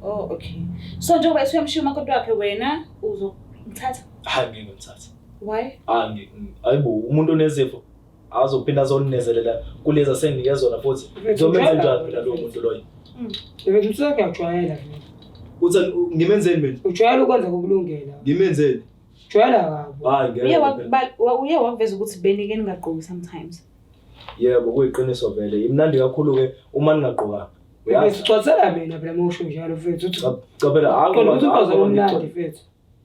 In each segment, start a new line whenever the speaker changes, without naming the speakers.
Oh, okay. So njengoba esuyamshiya umakoti wakhe wena uzomthatha?
Ngeke ngimthathe.
Why?
Ayibo umuntu onezifo azophinda azoninezelela kulezi asenike zona futhi. Ngizomenza njani mina lo muntu loyo?
Yebo msaka yajwayela mina.
Uthi ngimenzeni mina?
Ujwayela ukwenza kokulungela.
Ngimenzeni?
Jwayela kabo.
Ngeke.
Uye waveza ukuthi benike ningagqoki sometimes.
Yebo kuyiqiniso vele. Imnandi kakhulu ke uma ningagqokanga.
Uyasixoxela mina phela mosho njalo mfethu uthi
Cabela
ukuthi uzoba umnandi mfethu.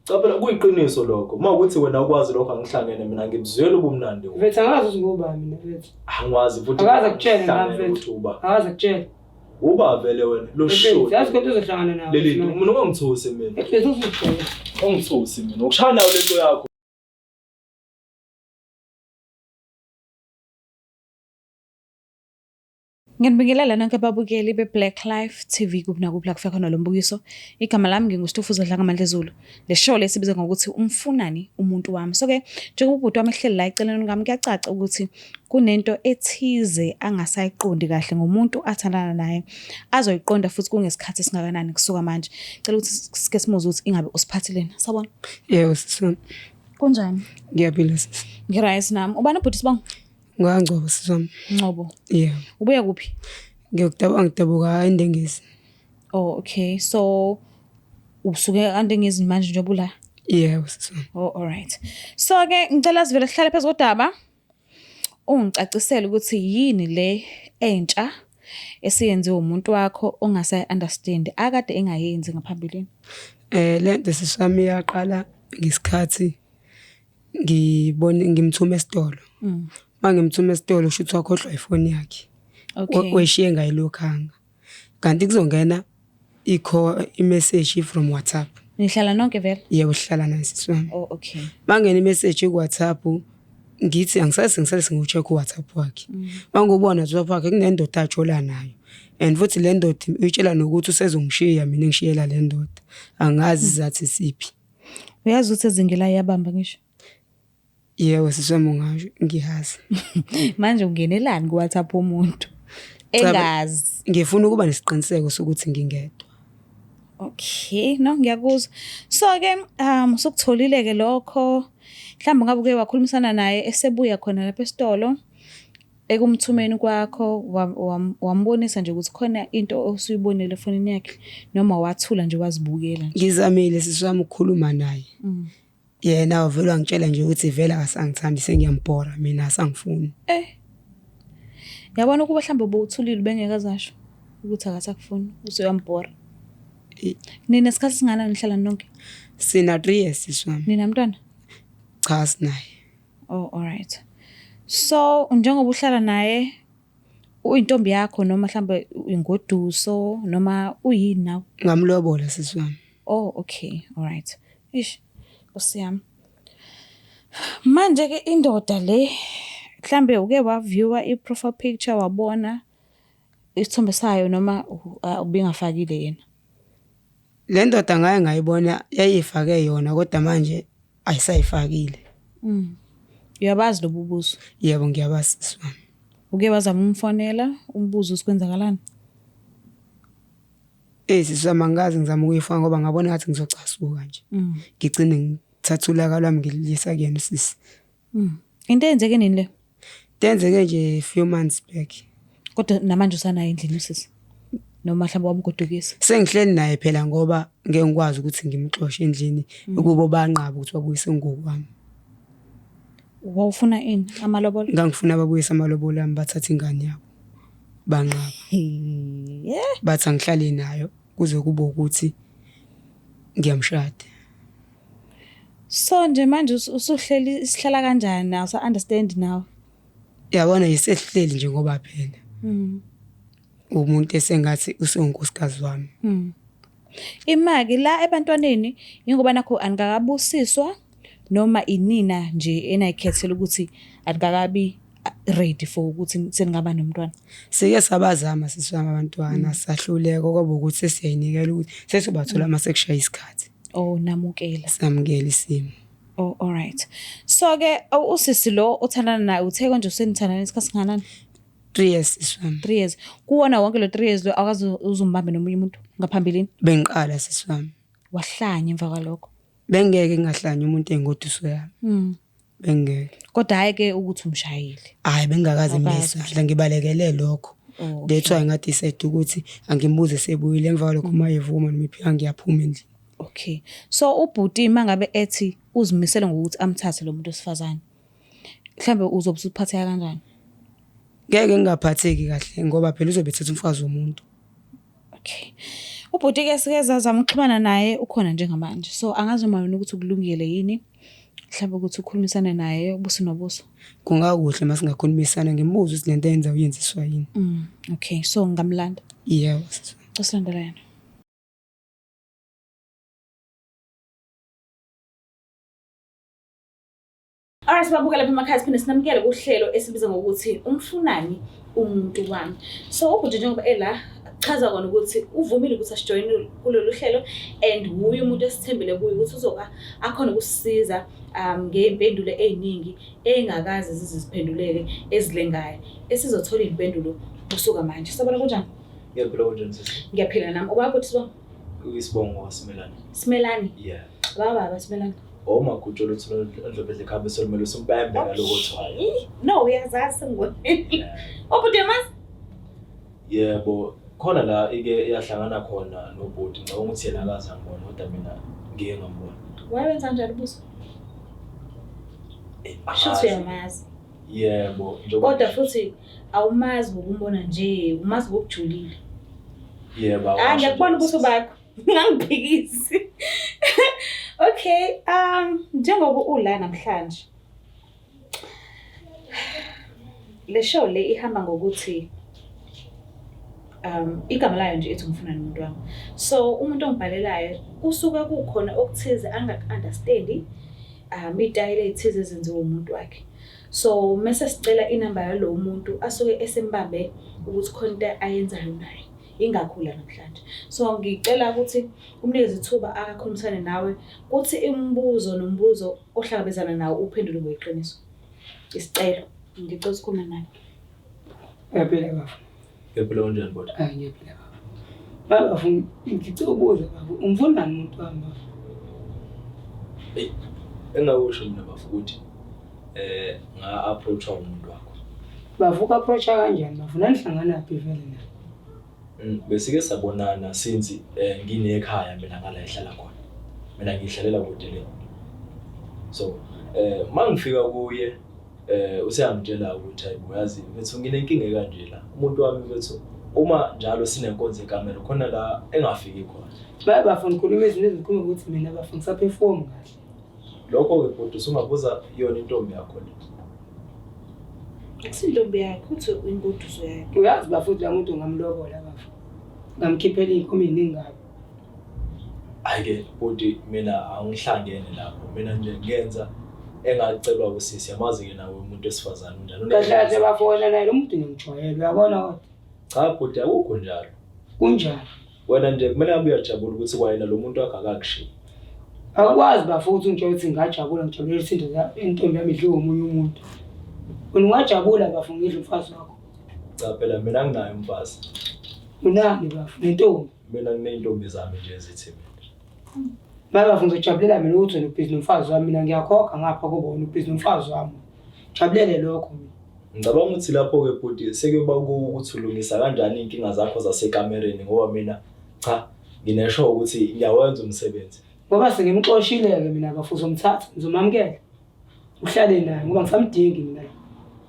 Cabela kuyiqiniso lokho. Uma ukuthi wena ukwazi lokho angihlangene mina ngimzwela ubumnandi.
Mfethu angazi ukuthi ngoba mina mfethu.
Angikwazi futhi.
Akaze akutshela mfethu. Akaze akutshela.
Uba vele wena lo show.
Yazi ukuthi uzohlangana nawe.
Leli mina ungangithusi mina.
Mfethu uzixoxa.
Ungithusi mina. Ukushaya nayo lento yakho.
Nginibingelela nonke ababukeli be-Black Life TV kuphi la kufika khona lo mbukiso. Igama lami nginguStufuzo Dlanga Mandlezulu. Le show lesibiza ngokuthi umfunani umuntu wami. So ke njengoba ubhuti wami ehleli la eceleni ngami kuyacaca ukuthi kunento ethize angasayiqondi kahle ngomuntu athandana naye. Azoyiqonda futhi kungesikhathi esingakanani kusuka manje. Cela ukuthi sike simuze ukuthi ingabe usiphathileni. Sawubona?
Yebo sisona.
Kunjani?
Ngiyaphila sisi.
Ngiright nami. Ubani ubhuti sibonga?
Ngangcobo sisona.
Ngcobo.
Yeah.
Ubuya kuphi?
Ngidabuka eNdengezi.
Oh, okay. So usuke eNdengezi manje njengoba la?
Yebo sisona.
Oh, all right. So ke ngicela sivele sihlale phezu kodaba. Ungicacisela ukuthi yini le entsha esiyenziwe umuntu wakho ongasa-understand akade engayenzi ngaphambilini.
Lento sisami yaqala ngesikhathi ngimthuma esitolo. Mangimthuma esitolo ushuthi wakhohlwa iphone yakhe.
Okay.
Weshiye ngayilokhanga. Kanti kuzongena i-message from WhatsApp.
Nihlala nonke vele?
Yebo sihlala naye siswami.
Oh, okay.
Mangena i-message ku-WhatsApp ngithi angisase ngiwucheck uWhatsApp wakhe. Mangubona WhatsApp wakhe kunendoda ajola nayo. And futhi le ndoda uyitshela nokuthi usezongishiya mina ngishiyela le ndoda. Angazi izathi siphi.
Uyazi ukuthi ezingela yabamba ngisho?
Yebo siswami ungasho ngiyazi.
Manje ungenelani ku-WhatsApp umuntu engazi?
Ngifuna ukuba nesiqiniseko sokuthi ngingedwa.
Okay, no ngiyakuzwa. So ke usukutholile ke lokho. Mhlawumbe ngabe uke wakhulumisana naye esebuya khona lapha esitolo ekumthumeni kwakho wambonisa nje ukuthi khona into osuyibonile efonini yakhe noma wathula nje wazibukela nje.
Ngizamile siswami ukukhuluma naye. Yena wavela wangitshela nje ukuthi vela akasangithandi sengiyambhora mina asangifuni.
Yabona ukuba mhlawumbe bowuthulile bengekazasho ukuthi akasakufuni usuyambhora. Nina isikhathi singana nihlala nonke?
Sina 3 years siswami.
Nina mntwana?
Cha sinaye.
Oh, all right. So njengoba uhlala naye uyintombi yakho noma mhlawumbe ingoduso noma uyini nawe?
Ngamlobola siswami.
Oh, okay. All right. Ish. Osiyami. Manje ke indoda le mhlambe uke waviewa i-profile picture wabona isithombe sayo noma ubingafakile yena?
Le ndoda ngaye ngayibona yayifake yona kodwa manje ayisayifakile.
Uyabazi lo bubuzo?
Yebo ngiyabazi siswami.
Uke wazama umfonela umbuzo ukwenzakalani?
Siswami angazi ngizama ukuyifaka ngoba ngabona ngathi ngizocasuka nje. Ngigcine ngithathula kalwami ngilisa kuyena sisi.
Into enzeke nini le?
Tenzeke nje few months back.
Kodwa namanje usanayo endlini usisi? Noma mhlawumbe wamgodukisa?
Sengihleli naye phela ngoba ngeke ngikwazi ukuthi ngimxoxe endlini ukuba banqaba ukuthi babuyise ngokwami.
Wawufuna ini amalobolo?
Ngangifuna babuyise amalobolo ami bathatha ingane yabo. Banqaba. Bathi angihlali nayo kuze kube ukuthi ngiyamshada.
So nje manje usuhleli isihlala kanjani nawe sa understand now?
Yabona yisehleli nje ngoba phela. Umuntu esengathi usengunkosikazi wami.
Imaki la ebantwaneni ingoba nakho anikakabusiswa noma inina nje enayikhethela ukuthi anikakabi ready for ukuthi seningaba nomntwana.
Sike sabazama siswami abantwana sahluleka kwaba ukuthi sesiyayinikela ukuthi sesibathola mase kushaya isikhathi.
Oh namukela.
Samukela isimo.
Oh, all right. So ke usisi lo othandana naye uthe konje usenithandana isikhathi singanani?
3 years sisiwami.
3 years. Kuwona wonke lo 3 years lo akaze uzumbambe nomunye umuntu ngaphambilini.
Bengiqala sisiwami.
Wahlanya emva kwalokho.
Bengeke ngahlanya umuntu engoduso yami. Bengeke.
Kodwa hayi ke ukuthi umshayeli.
Hayi bengakaze ngiyesandla ngibalekele lokho. That's why ngathi set ukuthi angimbuze sebuyile emva kwalokho uma evuma noma iphika ngiyaphuma endlini.
Okay. So ubhuti mangabe ethi uzimisele ngokuthi amthathe lo muntu osifazane. Mhlambe uzobe usuphatheka kanjani?
Ngeke ngingaphatheki kahle ngoba phela uzobe ethethe umfazi womuntu.
Okay. Ubhuti ke sike zazama ukuxhumana naye ukhona njengamanje. So angazi uma wena ukuthi ukulungile yini. Mhlawumbe ukuthi ukhulumisane naye ubuso nobuso.
Kungakuhle masingakhulumisana ngimubuza ukuthi lento yenza uyenziswa yini.
Okay. So ngamlanda.
Yebo.
Usilandela yena. Alright sibabukela lapha emakhaya siphinde sinamukele kuhlelo esibiza ngokuthi umfunani umuntu wami. So ubhuti njengoba ela chaza kona ukuthi uvumile ukuthi asijoyine kulolu hlelo and uye umuntu esithembele kuye ukuthi uzoba akhona ukusisiza ngeimpendulo eziningi engakazi ziziphenduleke ezilengayo esizothola impendulo kusuka manje. Sabona kanjani?
Ngiyaphila kanjani sisi?
Ngiyaphila nami. Ubaba uthi sibona?
Uyisibongo waSimelane.
Simelani?
Yeah.
Baba Simelani.
Oma kujolo ukuthi ndlobedle ekhambe solumele usumpembe ngaloko othwayo.
No, uyazazi ngoni. Ubhuti mas?
Yebo, khona la ike yahlangana khona nobhuti ngicabanga ukuthi yena akazi angibona kodwa mina ngiye ngambona.
Wayenza kanjani ubuso? Shothi uyamazi.
Yebo,
Kodwa futhi awumazi ngokumbona nje, umazi ngokujulile.
Yebo.
Ngiyakubona ubuso bakho. Ngangiphikisi. Okay, njengoba ula namhlanje. Le show le ihamba ngokuthi igama layo nje ethi umfunani umuntu wami. So umuntu ongibhalelayo kusuka kukhona okuthize angak-understand itayile ethize ezenziwe umuntu wakhe. So mase sicela inamba yalo muntu asuke esembambe ukuthi khona into ayenzayo naye. Ingakhula namhlanje. So ngicela ukuthi umnikeze ithuba akakhulumisane nawe kuthi imibuzo nombuzo ohlangabezana nawo uphendule ngoyiqiniso. Isicelo ngicela ukukhuluma naye.
Yaphela baba.
Yaphela kanjani baba?
Ngiyaphila baba. Baba ngicela ukubuza baba umfunani umuntu wami baba?
Engakusho mina bafu ukuthi nga-approach umuntu wakho.
Bavuka approach kanjani bafuna nihlangana phi vele na?
Besike sabonana since nginekhaya mina ngala ehlala khona. Mina ngihlalela kude le. So mangifika kuye useyangitshela ukuthi hayibo yazi mfethu nginenkinga kanje la. Umuntu wami mfethu uma njalo sinenkonzo ekamera khona la engafiki khona.
Bafuna ukukhuluma izinto ezikhuluma ukuthi mina bafuna ngisaperform kahle.
Lokho ke kodwa usungabuza iyona intombi yakho le.
Akusintombi yakho uthi ingoduso yakhe.
Uyazi bafuthi la muntu ngamlobola bafu. Ngamkhiphela inkomo eningabi.
Ayike bodi mina angihlangene lapho. Mina nje ngenza engacelwa kusisi yamazi ke nawe umuntu esifazana njalo.
Kahle bafona naye lo muntu ngimjwayele uyabona kodwa.
Cha bodi akukho njalo.
Kunjani?
Wena nje kumele abe uyajabula ukuthi kwayena lo muntu wakhe akakushiya.
Akwazi bafuthi ngitsho ukuthi ngajabula ngijabulele izinto intombi yami idliwe omunye umuntu. Ungajabula bafu ngidla umfazi wakho.
Cha phela mina nginayo umfazi.
Unani bafu nentombi?
Mina ngineyintombi zami nje ezithi mina.
Baba ngizojabulela mina ukuthi nobhizi nomfazi wami mina ngiyakhokha ngapha kubona ubhizi nomfazi wami. Jabulele lokho mina.
Ngicabanga ukuthi lapho ke bodi sekuba ukuthi ulungisa kanjani inkinga zakho zasekamereni ngoba mina cha nginesho ukuthi ngiyawenza umsebenzi.
Ngoba sengimxoshile ke mina bafuthi umthatha ngizomamukela. Uhlale naye ngoba ngisamdingi mina.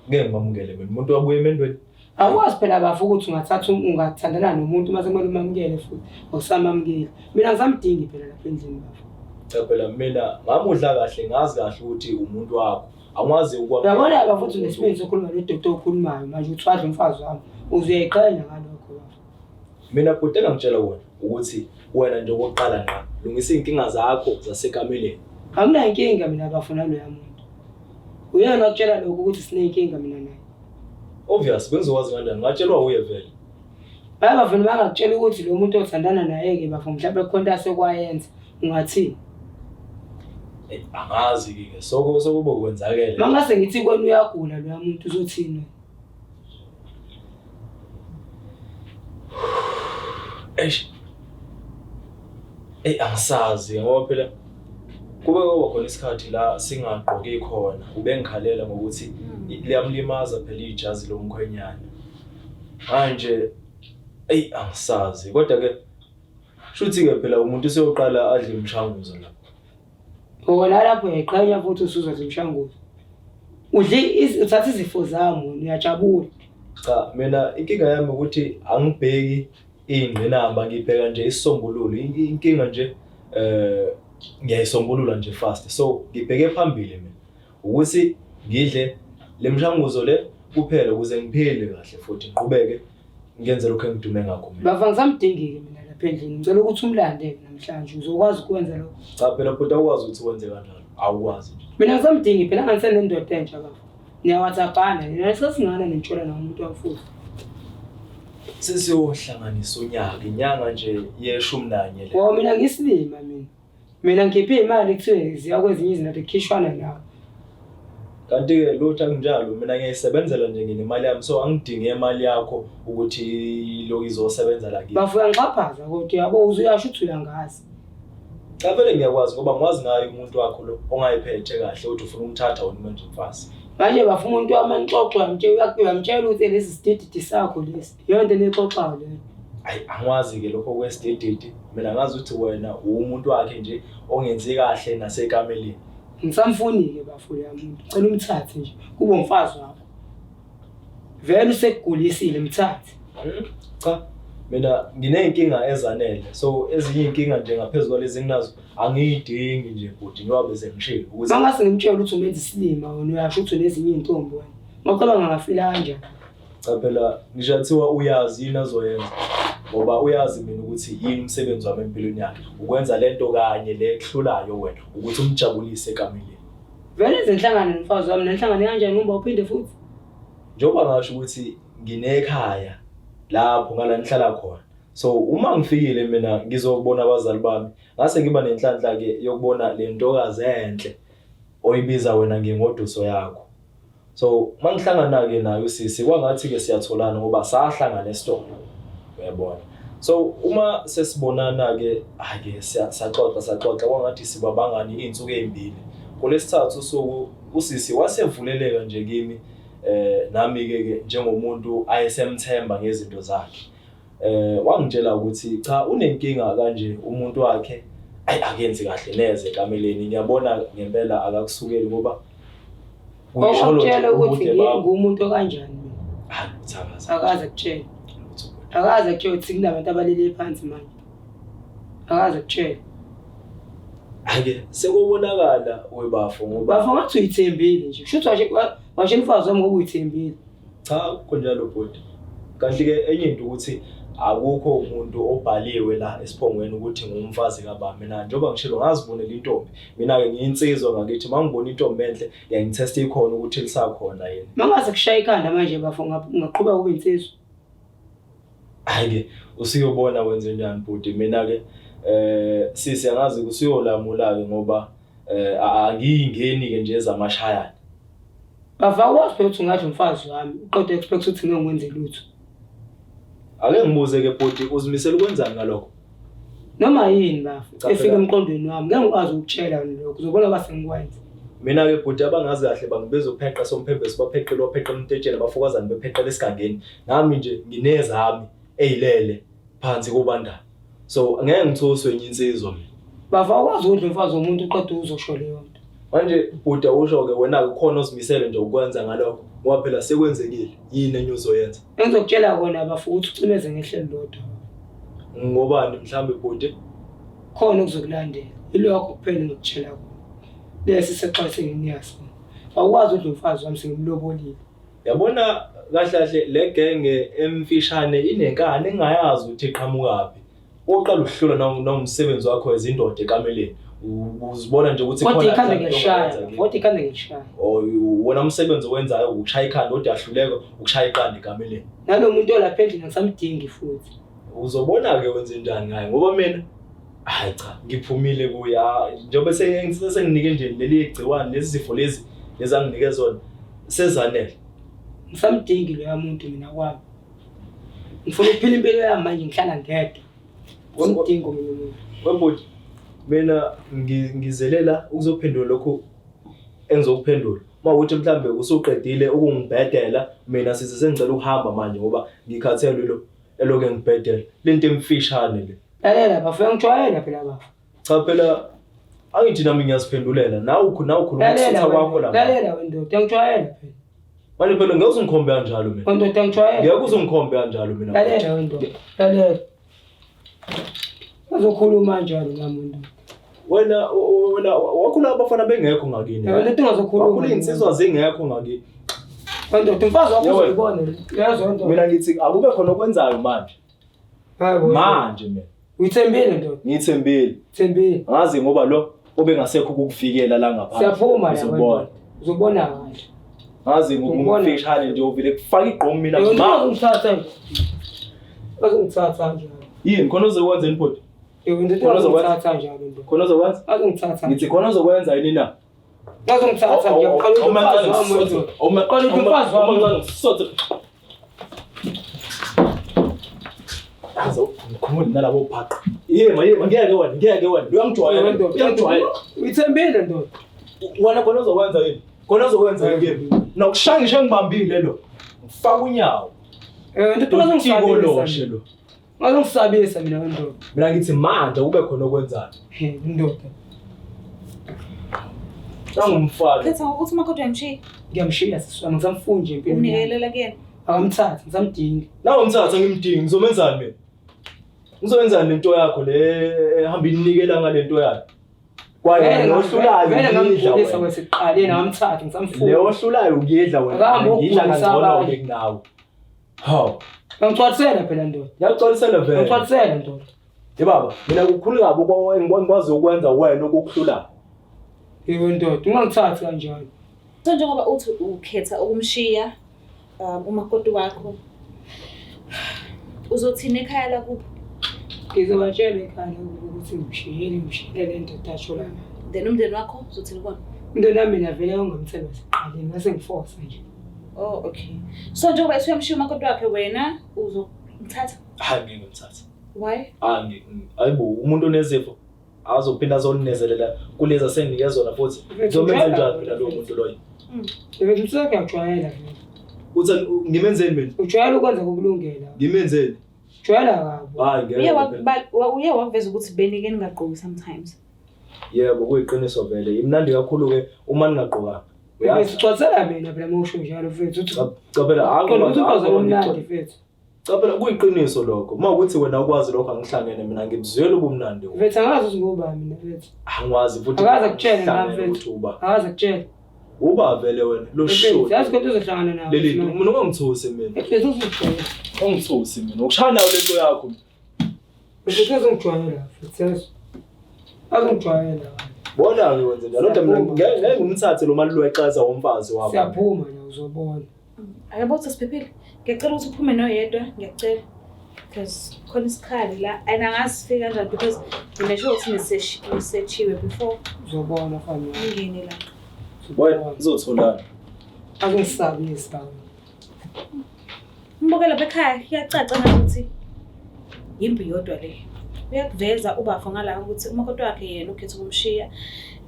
Ngeke ngimamukele mina umuntu wabuye emendweni.
Akwazi phela bafu ukuthi ungathatha ungathandana nomuntu mase kumele umamukele futhi awusamamukeli. Mina ngisamdingi phela lapha endlini bafu.
Cha phela mina ngamudla kahle ngazi kahle ukuthi umuntu wakho. Angwazi ukwamukela.
Uyabona bafuthi nesibindi sokhuluma lo doctor okhulumayo manje uthi wadla umfazi wami uzuyeqhenya ngalokho bafu.
Mina bhodela ngitshela wena ukuthi wena nje okokuqala nqa lungisa inkinga zakho zasekameleni.
Angina inkinga mina bafuna lo yamuntu. Uyena ukutshela lokho ukuthi sinenkinga mina naye.
Obvious bengizokwazi kanjani ngatshelwa uye vele.
Bafuna bangakutshela ukuthi lo muntu othandana naye ke bafuna mhlawumbe khonta sekwayenza ungathini.
Angazi ke sokuba kwenzakela.
Mangase ngithi kwena uyagula lo yamuntu uzothini.
eish angisazi ngoba phela kube khona isikhathi la singaqoki khona ubengikhalela ngokuthi liyamlimaza phela ijazi lomkhwenyana manje angisazi kodwa ke shuthi ke phela umuntu useyoqala adle imishanguzo la
wona lapho yayiqhanya futhi usuzwa imishanguzo uthatha izifo zami uyajabula
cha mina inkinga yami ukuthi angibheki ingqinamba ngibheka nje isisombululo inkinga nje ngiyayisombulula nje fast so ngibheke phambili mina ukuthi ngidle lemshanguzo le kuphela ukuze ngiphile kahle futhi ngiqhubeke ngenze lokho engidume ngakho mina
bava ngisamdingile mina lapha endlini ngicela ukuthi umlande namhlanje uzokwazi ukwenza lokho
cha phela futhi awukwazi ukuthi wenze kanjalo awukwazi nje
mina ngisamdingi phela ngisene nendoda entsha baba niyawathabhana nina sesingana nentshola nomuntu wafuthi
sesiyohlanganisa inyanga nje ye11 le
mina ngisilima mina ngikhiphe imali kuthiwe ziya kwezinye izinto ekhishwana nawe
kanti ke lutho akunjalo mina ngiyisebenzela nje nginemali yami so angidinge imali yakho ukuthi lo izosebenza la kimi
bafuya ngixhaphaza kodwa yabo uzuyasho ukuthi uyangazi
cha vele ngiyakwazi ngoba ngwazi ngayo umuntu wakho lo ongayiphethe kahle uthi ufuna umthatha wona manje mfasi
manje bafuna umuntu wamanxoxo uyamtshela ukuthi lesi sidididi sakho lesi yonke nexoxayo le
angwazi ke lokho kwesidididi mina ngazi ukuthi wena umuntu wakhe nje ongenzi kahle nasekameleni
ngisamfuni ke bafuya umuntu cela umthathe nje kube umfazi wakho vele usekugulisile mthathe
cha mina ngineyinkinga ezanele so ezinye inkinga nje ngaphezulu kwalezi nginazo angiyidingi nje futhi ngoba bese ngishilo
ukuthi mangase ngimtshela ukuthi umenza isilima wena uyasho ukuthi nezinye intombi wena ngicabanga ngafila kanjani
cha phela ngishathiwa uyazi yini azoyenza ngoba uyazi mina ukuthi yini umsebenzi wami empilweni yakhe ukwenza lento kanye le ehlulayo wena ukuthi umjabulise ekamileni
vele izinhlangano nomfazi wami nenhlangano kanjani ngoba uphinde futhi
njengoba ngasho ukuthi nginekhaya lapho ngala nihlala khona so uma ngifikile mina ngizobona abazali bami ngase ngiba nenhlanhla ke yokubona le ntokazi enhle oyibiza wena ngengoduso yakho so mangihlangana ke nayo sisi kwangathi ke siyatholana ngoba sahlangana esitolo uyabona so uma sesibonana ke ake saxoxa kwangathi sibabangani izinsuku ezimbili kulesithathu usuku usisi wasevuleleka nje kimi nami ke njengomuntu ayesemthemba ngezinto zakhe wangitshela ukuthi cha unenkinga kanje umuntu wakhe akenzi kahle neze kameleni ngiyabona ngempela akakusukeli ngoba
uyisholo ukuthi ngumuntu kanjani akaze kutshela akaze kutshela ukuthi kunabantu abalele phansi manje akaze kutshela
ake sekubonakala webafo ngoba
bafo ngathi uyithembile nje kusho ukuthi washe mfazi wami ngoba uyithembile
cha kunjalo bhuti kanti ke enye into ukuthi akukho umuntu obhaliwe la esiphongweni ukuthi ngumfazi kababa mina njengoba ngishilo ngazibonela intombi mina ke ngiyinsizwa ngakithi mangibona intombi enhle ngiyangitesta ikhona ukuthi lisakhona yena
mangaze kushaya ikhanda manje bafo ngaqhubeka kube insizwa
ake usiyobona wenze njani bhuti mina ke sisi angazi kusiyolamula ke ngoba angiyingeni ke nje ezamashayana
bava wazi ukuthi ungathi umfazi wami uqodo expect ukuthi ngengwenze lutho
ake ngibuze ke bhuti uzimisela ukwenzani ngalokho
noma yini bafu efika emqondweni wami ngeke ngikwazi ukutshela lokho uzobona base ngikwenza
mina ke bhuti abangazi kahle bangibeza upheqa somphembeso bapheqela opheqa umtetshela bafokazana bepheqela esigangeni nami nje nginezami eyilele phansi kobandana so ngeke ngithoswe enye insizwa mina
bava wazi ukuthi umfazi womuntu uqodo uzosho leyo nto
manje bhuti usho ke wena kukhona ozimisele nje ukwenza ngalokho ngoba phela sekwenzekile yini enye uzoyenza
engizokutshela kona bafu ukuthi ucimeze ngehlelo lodwa
ngobani mhlambe bhuti
khona ukuzokulandela ilokho kuphela ngikutshela kona lesi sexwayiso nginiyazi awukwazi ukuthi umfazi wami singimlobolile
yabona kahle kahle le genge emfishane inenkani engayazi ukuthi iqhamukaphi oqala ukuhlula nomsebenzi wakho wezindoda ekameleni uzibona nje ukuthi
khona ikhanda ngeshaya
wona umsebenzi owenzayo ukushaya ikhanda kodwa yahluleka ukushaya iqanda ekameleni
nalomuntu olapha endlini ngisamdingi futhi
uzobona ke wenze njani ngaye ngoba mina hayi cha ngiphumile kuya njengoba senginike nje leli igciwane lezi zifo lezi anginike zona sezanele
ngisamdingi lo muntu mina kwami ngifuna ukuphila impilo yami manje ngihlala ngedwa Ngidinga omunye umuntu.
Webhuti mina ngizelela ukuzophendula lokho engizokuphendula. Mawukuthi mhlambe usuqedile ukungibhedela mina sengicela ukuhamba manje ngoba ngikhathele lo eloke ngibhedela. Lento emfishane le.
Lalela bafika ngijwayela phela bafa.
Cha phela angithi nami ngiyaziphendulela nawe ukhuluma ukusutha kwakho la.
Lalela wendoda ngijwayela phela.
Manje phela ngeke ungikhombe kanjalo mina.
Wendoda ngijwayela.
Ngeke uzongikhombe kanjalo mina.
Lalela wendoda. Lalela. Azokhuluma kanjalo ngamuntu.
Wena wakhula abafana bengekho ngakini.
Wena lento ungazokhuluma.
Wakhula insizwa zingekho ngakini.
Wendoda umfazi wakho uzibona. Yazi wendoda.
Mina ngithi akube khona okwenzayo manje.
Hayibo.
Manje mina.
Uyithembile ndoda.
Ngithembile.
Thembile.
Ngazi ngoba lo obengasekho ukukufikela la ngaphandle.
Siyaphuma la.
Uzobona.
Uzobona kahle.
Ngazi ngumfishane nje uvile kufaka igqomo mina
ma ungithatha nje. Bazongithatha njalo.
Yini khona uzokwenza input?
Ndoda uzongithatha njalo ndoda.
Khona uzokwenza?
Azongithatha.
Ngithi khona uzokwenza yini na?
Bazongithatha ngiyaqala umfazi wami.
Azo ngikhumula nalabo phaqo. Yema ngeke wena. Uyangijwayela.
Uyithembile ndoda.
Wena khona uzokwenza yini? Khona uzokwenza yini? Nokushangisha ngibambile lo. Ngifaka unyawo.
Ndoda
uzongisabisa lo.
Ngizongisabisa mina ndoda.
Mina ngithi manje kube khona okwenzayo.
Ndoda.
Ngumfana.
Khetha ukuthi umakoti uyamshiya.
Ngiyamshiya siswami ngisamfuni nje empilweni.
Unikelela kuyena.
Akamthatha ngisamdinga.
Nawe umthatha ngimdingi ngizomenzani mina? Ngizowenzani lento yakho le ehamba inikela ngalento yakho? Kwaye nohlulayo
ngiyidla kwesiqaleni ngamthatha ngisamfuni.
Le ohlulayo ngiyidla wena. Ngidla kangcono kunawe. Hawu.
Ngicwalisela phela ndoda.
Ngiyacwalisela vele.
Ngicwalisela ndoda.
Baba, mina kukhulu kabi ngikwazi ukwenza wena okukuhlulayo.
Yebo ndoda, ungangithathi kanjalo.
So njengoba uthi ukhetha ukumshiya umakoti wakho uzothina ekhaya la kuphi?
Ngizobatshela ekhaya ukuthi ngishiyele ndoda asho lana.
Then umndeni wakho uzothina kona?
Umndeni wami mina vele ungamthemba siqaleni ngase ngiforce nje.
Oh okay. So njengoba usuyamshiya umakoti wakhe wena uzomthatha?
Hayi ngeke ngimthathe.
Why?
Ayibo umuntu onezifo azophinda azoninezelela kulezi asenike zona futhi ngizomenza njani mina lo muntu loyo?
Yebo msaka ngijwayela vele.
Uthi ngimenzeni mina?
Ujwayela ukwenza kokulungela.
Ngimenzeni?
Jwayela kabi.
Hayi ngeke.
Uye wakuveza ukuthi benike ningagqoki sometimes.
Yebo kuyiqiniso vele. Imnandi kakhulu ke uma ningagqokanga.
Uyasicwatsela mina phela mawusho njalo mfethu uthi
cha phela
umnandi mfethu.
Cha phela kuyiqiniso lokho. Mawukuthi wena ukwazi lokho angihlangene mina ngibuzwela ubumnandi.
Mfethu angazi ukuthi ngoba mina mfethu.
Angikwazi futhi.
Akaza kutshela mfethu. Akaza kutshela.
Uba vele wena lo show.
Yazi ukuthi uzohlangana nawe.
Leli mina ungangithusi mina.
Mfethu uzojwayela.
Ungithusi mina. Ukushaya nayo lento yakho.
Mfethu uzongijwayela mfethu. Azongijwayela.
Bona ke wenze njalo kodwa mina ngeke ngimthathe lo mali lweqaza womfazi wakho.
Siyaphuma nje uzobona.
Ayabo sesiphepile. Ngiyacela ukuthi uphume noyedwa, ngiyacela. Because khona isikhali la and angasifika kanjani because ngisho ukuthi nisechiwe before
Uzobona fana.
ngingene la.
Wena uzotholana.
Akungisabisa.
Mbokela bekhaya iyacaca ukuthi yimbi yodwa le. Uyakuveza ubafo ngala ukuthi umakoti wakhe yena ukhetha ukumshiya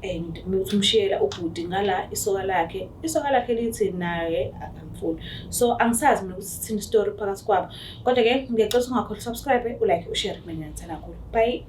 and uthi umshiyela ubhuti ngala isoka lakhe lithi naye angifuni. So angisazi mina ukuthi sithini story phakathi kwabo. Kodwa ke ngiyacela ungakhohlwa subscribe, ulike, ushare mina ngithanda kakhulu. Bye.